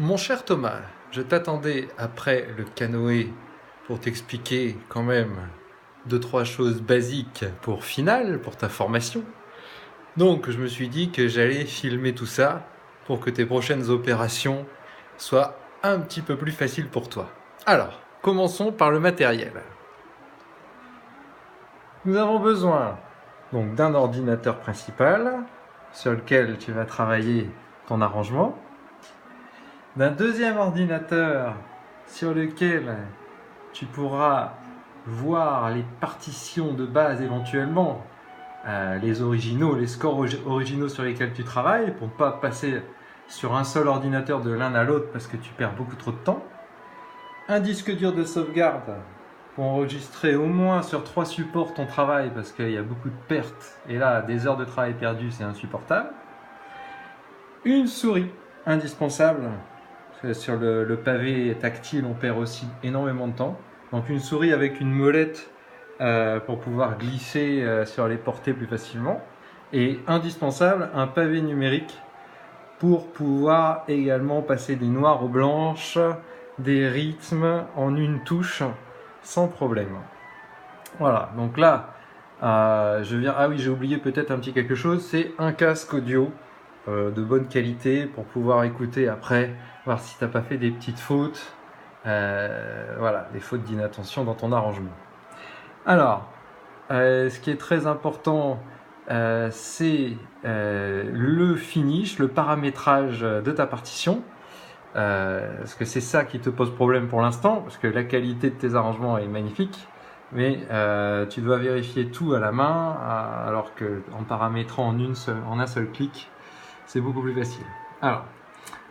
Mon cher Thomas, je t'attendais après le canoë pour t'expliquer quand même deux, trois choses basiques pour finale, pour ta formation. Donc je me suis dit que j'allais filmer tout ça pour que tes prochaines opérations soient un petit peu plus faciles pour toi. Alors, commençons par le matériel. Nous avons besoin donc d'un ordinateur principal sur lequel tu vas travailler ton arrangement, d'un deuxième ordinateur sur lequel tu pourras voir les partitions de base éventuellement, les originaux, les scores originaux sur lesquels tu travailles, pour ne pas passer sur un seul ordinateur de l'un à l'autre parce que tu perds beaucoup trop de temps. Un disque dur de sauvegarde pour enregistrer au moins sur 3 supports ton travail parce qu'il y a beaucoup de pertes et là, des heures de travail perdues, c'est insupportable. Une souris indispensable. Sur le pavé tactile, on perd aussi énormément de temps. Donc une souris avec une molette pour pouvoir glisser sur les portées plus facilement. Et indispensable, un pavé numérique pour pouvoir également passer des noirs aux blanches, des rythmes en une touche sans problème. Voilà, donc là, je viens. Ah oui, j'ai oublié peut-être un petit quelque chose, c'est un casque audio de bonne qualité pour pouvoir écouter après, voir si tu n'as pas fait des petites fautes, voilà, des fautes d'inattention dans ton arrangement. Alors, ce qui est très important, c'est le finish, le paramétrage de ta partition. Parce que c'est ça qui te pose problème pour l'instant, parce que la qualité de tes arrangements est magnifique, mais tu dois vérifier tout à la main, alors qu'en paramétrant en un seul clic, c'est beaucoup plus facile. Alors,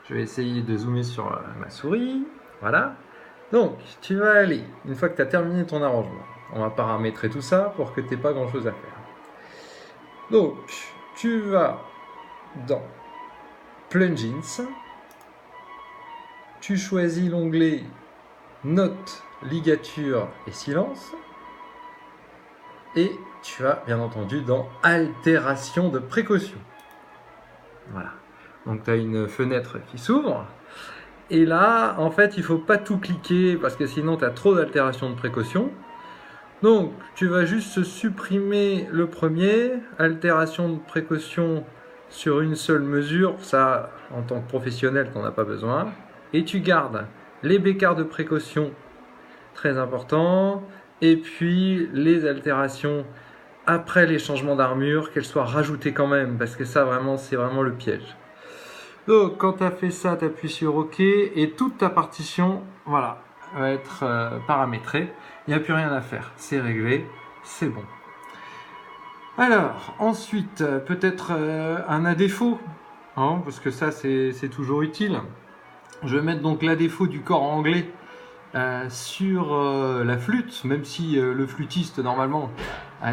je vais essayer de zoomer sur ma souris. Voilà. Donc, tu vas aller, une fois que tu as terminé ton arrangement, on va paramétrer tout ça pour que tu n'aies pas grand chose à faire. Donc, tu vas dans Plugins, tu choisis l'onglet Notes, ligature et silence, et tu vas bien entendu dans Altération de précaution. Voilà. Donc tu as une fenêtre qui s'ouvre. Et là, en fait, il ne faut pas tout cliquer parce que sinon tu as trop d'altération de précaution. Donc tu vas juste supprimer le premier, altération de précaution sur une seule mesure. Ça, en tant que professionnel, tu n'en as pas besoin. Et tu gardes les bécarres de précaution, très important. Et puis les altérations après les changements d'armure, qu'elles soient rajoutées quand même, parce que ça vraiment, c'est vraiment le piège. Donc quand tu as fait ça, tu appuies sur OK et toute ta partition, voilà, va être paramétrée. Il n'y a plus rien à faire, c'est réglé, c'est bon. Alors, ensuite, peut-être un à défaut, hein, parce que ça c'est toujours utile. Je vais mettre donc la défaut du corps anglais sur la flûte, même si le flûtiste normalement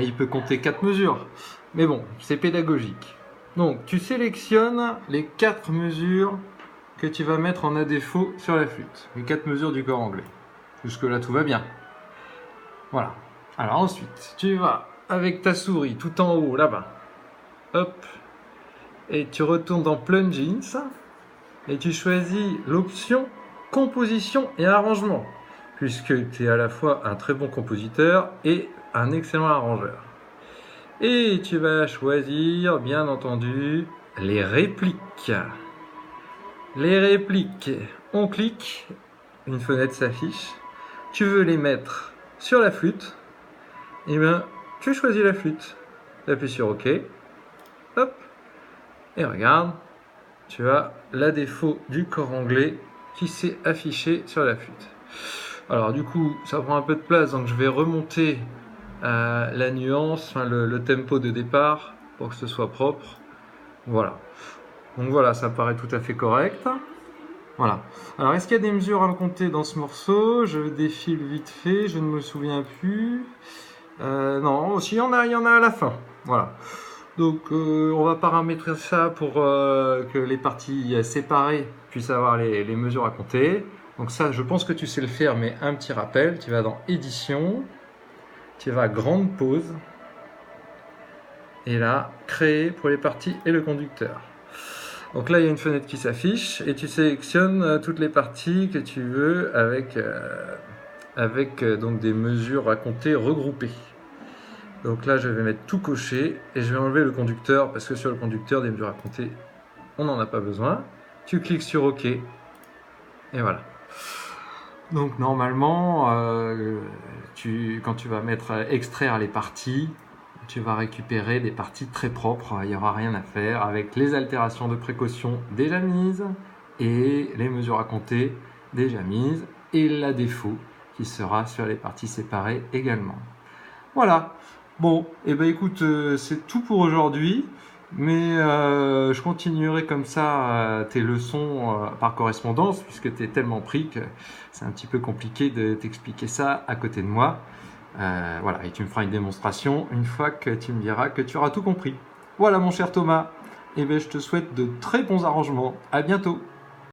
il peut compter 4 mesures, mais bon, c'est pédagogique. Donc tu sélectionnes les 4 mesures que tu vas mettre en à défaut sur la flûte, les 4 mesures du corps anglais. Jusque là tout va bien. Voilà. Alors ensuite tu vas avec ta souris tout en haut là-bas, hop, et tu retournes dans Plugins et tu choisis l'option composition et arrangement, puisque tu es à la fois un très bon compositeur et un excellent arrangeur. Et tu vas choisir, bien entendu, les répliques. Les répliques, on clique, une fenêtre s'affiche. Tu veux les mettre sur la flûte, et bien tu choisis la flûte. Tu appuies sur OK, hop, et regarde, tu as la défaut du corps anglais qui s'est affiché sur la flûte. Alors du coup, ça prend un peu de place, donc je vais remonter la nuance, enfin, le tempo de départ pour que ce soit propre. Voilà. Donc voilà, ça paraît tout à fait correct. Voilà. Alors, est-ce qu'il y a des mesures à compter dans ce morceau? Je défile vite fait, je ne me souviens plus. Non, aussi il y en a à la fin. Voilà. Donc on va paramétrer ça pour que les parties séparées puissent avoir les mesures à compter. Donc ça, je pense que tu sais le faire, mais un petit rappel, tu vas dans Édition, tu vas Grande Pause, et là, Créer pour les parties et le conducteur. Donc là, il y a une fenêtre qui s'affiche et tu sélectionnes toutes les parties que tu veux avec, donc des mesures à compter regroupées. Donc là, je vais mettre tout coché et je vais enlever le conducteur parce que sur le conducteur, des mesures à compter, on n'en a pas besoin. Tu cliques sur OK et voilà. Donc normalement, quand tu vas extraire les parties, tu vas récupérer des parties très propres, il n'y aura rien à faire avec les altérations de précaution déjà mises et les mesures à compter déjà mises et la défaut qui sera sur les parties séparées également. Voilà, bon, et ben écoute, c'est tout pour aujourd'hui, mais je continuerai comme ça tes leçons par correspondance puisque tu es tellement pris que c'est un petit peu compliqué de t'expliquer ça à côté de moi. Voilà, et tu me feras une démonstration une fois que tu me diras que tu auras tout compris. Voilà mon cher Thomas, et ben je te souhaite de très bons arrangements. À bientôt.